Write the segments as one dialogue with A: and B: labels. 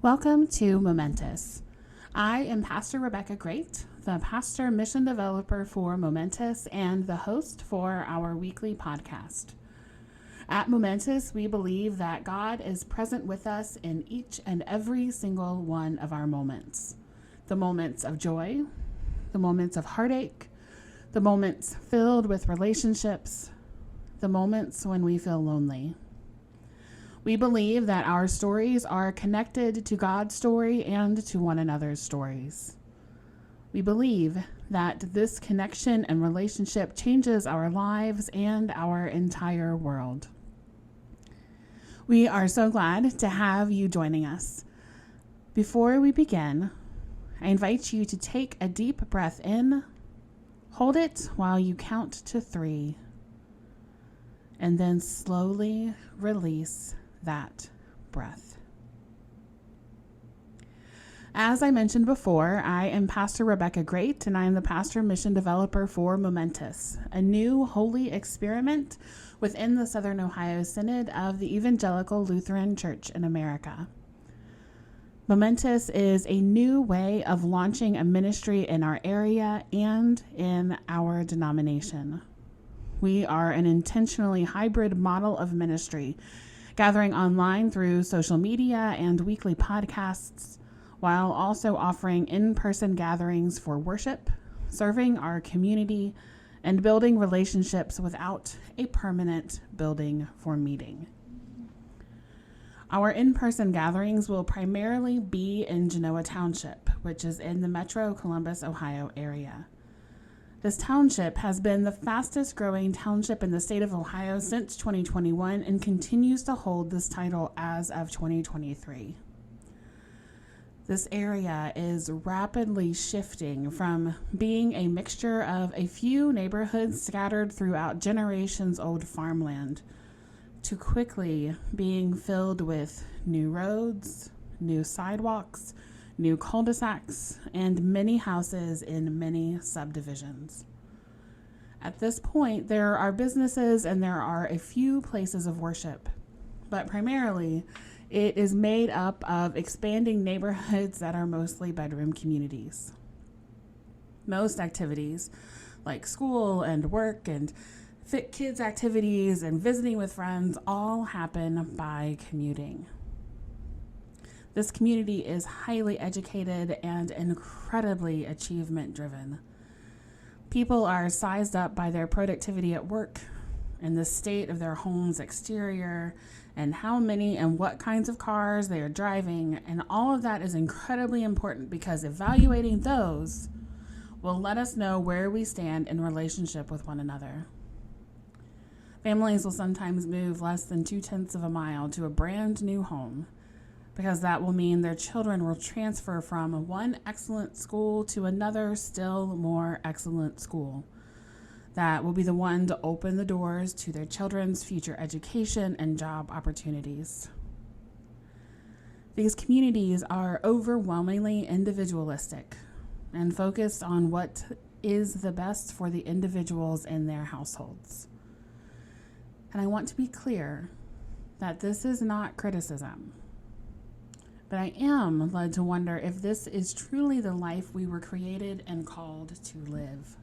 A: Welcome to MomenToUs. I am Pastor Rebecca Great, the pastor mission developer for MomenToUs and the host for our weekly podcast. At MomenToUs, we believe that God is present with us in each and every single one of our moments. The moments of joy, the moments of heartache, the moments filled with relationships, the moments when we feel lonely. We believe that our stories are connected to God's story and to one another's stories. We believe that this connection and relationship changes our lives and our entire world. We are so glad to have you joining us. Before we begin, I invite you to take a deep breath in, hold it while you count to 3, and then slowly release that breath. As I mentioned before, I am Pastor Rebecca Great, and I am the pastor mission developer for MomenToUs, a new holy experiment within the Southern Ohio Synod of the Evangelical Lutheran Church in America. MomenToUs is a new way of launching a ministry in our area and in our denomination. We are an intentionally hybrid model of ministry, gathering online through social media and weekly podcasts, while also offering in-person gatherings for worship, serving our community, and building relationships without a permanent building for meeting. Our in-person gatherings will primarily be in Genoa Township, which is in the Metro Columbus, Ohio area. This township has been the fastest growing township in the state of Ohio since 2021 and continues to hold this title as of 2023. This area is rapidly shifting from being a mixture of a few neighborhoods scattered throughout generations-old farmland to quickly being filled with new roads, new sidewalks, new cul-de-sacs, and many houses in many subdivisions. At this point, there are businesses and there are a few places of worship, but primarily it is made up of expanding neighborhoods that are mostly bedroom communities. Most activities, like school and work and fit kids activities and visiting with friends, all happen by commuting. This community is highly educated and incredibly achievement-driven. People are sized up by their productivity at work and the state of their home's exterior and how many and what kinds of cars they are driving, and all of that is incredibly important because evaluating those will let us know where we stand in relationship with one another. Families will sometimes move less than 0.2 of a mile to a brand new home, because that will mean their children will transfer from one excellent school to another still more excellent school. That will be the one to open the doors to their children's future education and job opportunities. These communities are overwhelmingly individualistic and focused on what is the best for the individuals in their households. And I want to be clear that this is not criticism. But I am led to wonder if this is truly the life we were created and called to live.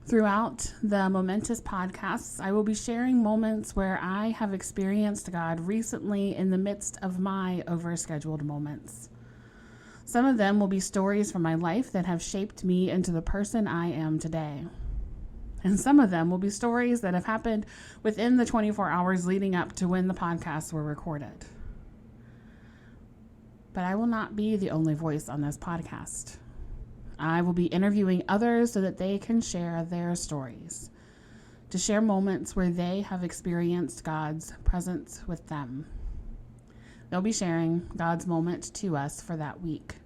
A: Throughout the MomenToUs podcasts, I will be sharing moments where I have experienced God recently in the midst of my overscheduled moments. Some of them will be stories from my life that have shaped me into the person I am today. And some of them will be stories that have happened within the 24 hours leading up to when the podcasts were recorded. But I will not be the only voice on this podcast. I will be interviewing others so that they can share their stories, to share moments where they have experienced God's presence with them. They'll be sharing God's moment to us for that week.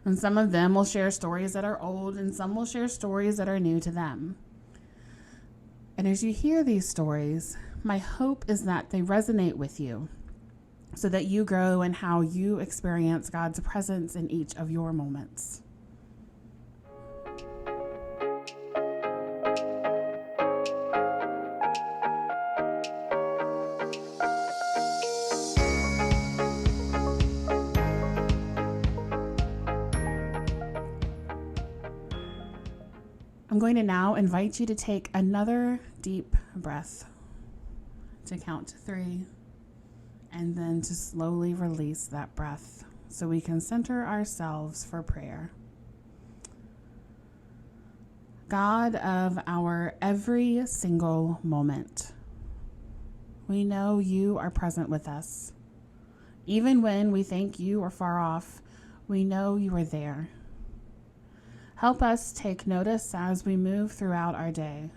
A: And some of them will share stories that are old, and some will share stories that are new to them. And as you hear these stories, my hope is that they resonate with you, so that you grow in how you experience God's presence in each of your moments. I'm going to now invite you to take another deep breath to count to 3 and then to slowly release that breath so we can center ourselves for prayer. God of our every single moment, we know you are present with us. Even when we think you are far off, we know you are there. Help us take notice as we move throughout our day.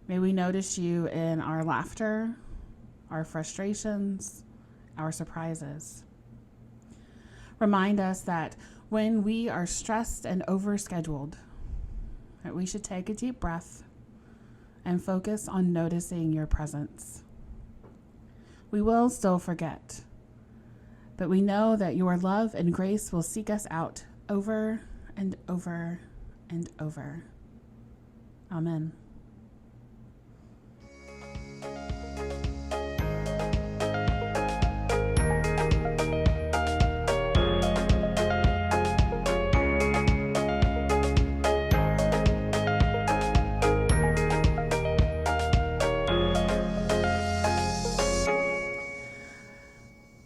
A: May we notice you in our laughter, our frustrations, our surprises. Remind us that when we are stressed and overscheduled, that we should take a deep breath and focus on noticing your presence. We will still forget, but we know that your love and grace will seek us out over and over and over. Amen.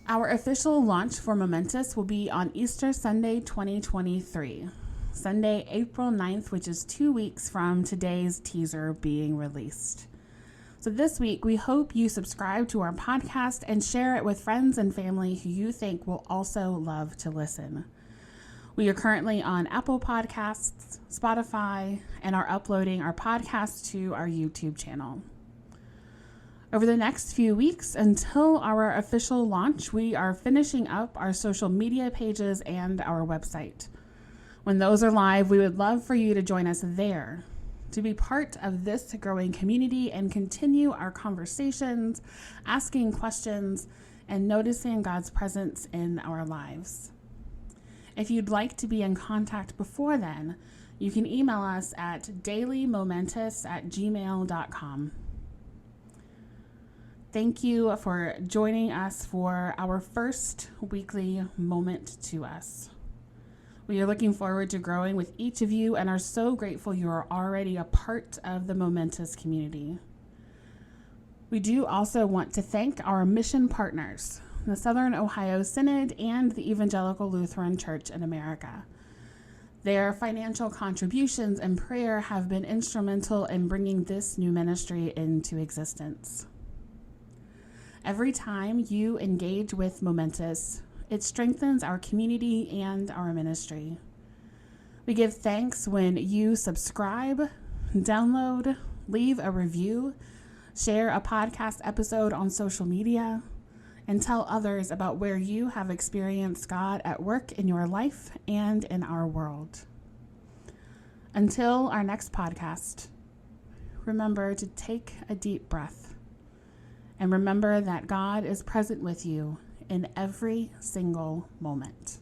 A: Our official launch for MomenToUs will be on Easter Sunday 2023, Sunday, April 9th, which is 2 weeks from today's teaser being released. So this week, we hope you subscribe to our podcast and share it with friends and family who you think will also love to listen. We are currently on Apple Podcasts, Spotify, and are uploading our podcast to our YouTube channel. Over the next few weeks until our official launch, we are finishing up our social media pages and our website. When those are live, we would love for you to join us there, to be part of this growing community and continue our conversations, asking questions, and noticing God's presence in our lives. If you'd like to be in contact before then, you can email us at dailymomentus@gmail.com. Thank you for joining us for our first weekly Moment to Us. We are looking forward to growing with each of you and are so grateful you are already a part of the MomenToUs community. We do also want to thank our mission partners, the Southern Ohio Synod and the Evangelical Lutheran Church in America. Their financial contributions and prayer have been instrumental in bringing this new ministry into existence. Every time you engage with MomenToUs, it strengthens our community and our ministry. We give thanks when you subscribe, download, leave a review, share a podcast episode on social media, and tell others about where you have experienced God at work in your life and in our world. Until our next podcast, remember to take a deep breath. And remember that God is present with you in every single moment.